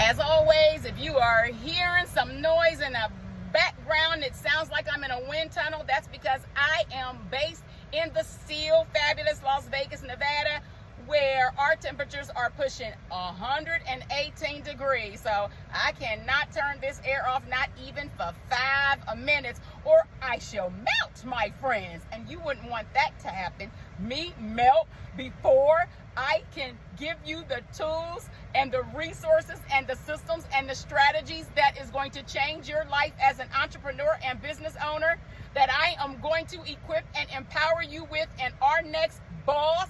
As always, if you are hearing some noise in the background, it sounds like I'm in a wind tunnel. That's because I am based in the still fabulous Las Vegas, Nevada, where our temperatures are pushing 118 degrees. So I cannot turn this air off, not even for 5 minutes, or I shall melt, my friends. And you wouldn't want that to happen. Me melt before I can give you the tools and the resources and the systems and the strategies that is going to change your life as an entrepreneur and business owner, that I am going to equip and empower you with in our next Boss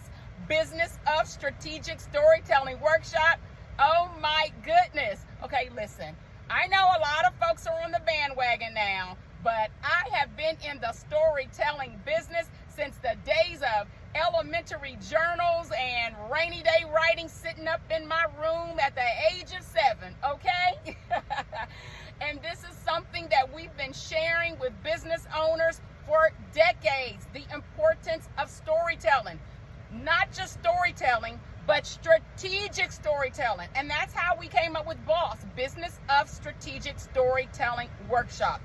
Business of Strategic Storytelling workshop. Oh my goodness. Okay, listen, I know a lot of folks are on the bandwagon now, but I have been in the storytelling business since the days of elementary journals and rainy day writing, sitting up in my room at the age of 7, okay? And this is something that we've been sharing with business owners for decades, the importance of storytelling. Not just storytelling, but strategic storytelling. And that's how we came up with BOSS, Business of Strategic Storytelling Workshop.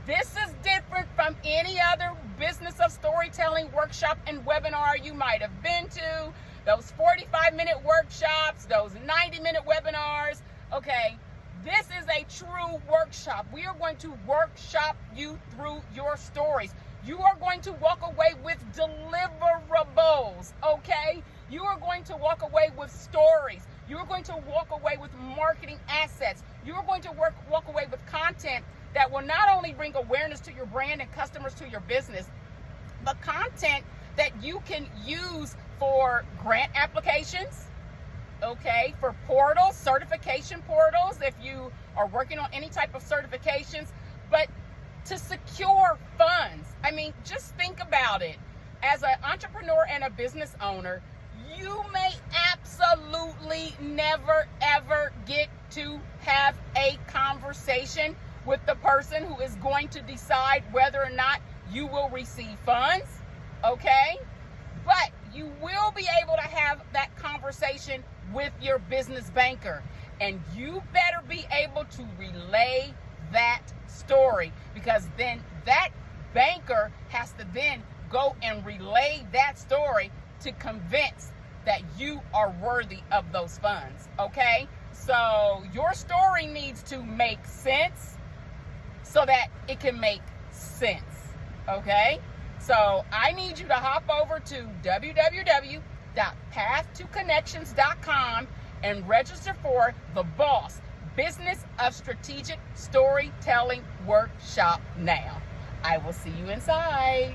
This is different from any other business of storytelling workshop and webinar you might have been to, those 45-minute workshops, those 90-minute webinars. Okay, this is a true workshop. We are going to workshop you through your stories. You are going to walk away with deliverables, okay? You are going to walk away with stories. You are going to walk away with marketing assets. You are going to walk away with content that will not only bring awareness to your brand and customers to your business, but content that you can use for grant applications, okay, for portals, certification portals, if you are working on any type of certifications, but to secure funds. I mean, just think about it. As an entrepreneur and a business owner, you may absolutely never, ever get to have a conversation with the person who is going to decide whether or not you will receive funds, okay? But you will be able to have that conversation with your business banker, and you better be able to relay that story, because then that banker has to then go and relay that story to convince that you are worthy of those funds, okay? So your story needs to make sense so that it can make sense, okay? So I need you to hop over to www.pathtoconnections.com and register for the BOSS, Business of Strategic Storytelling Workshop now. I will see you inside.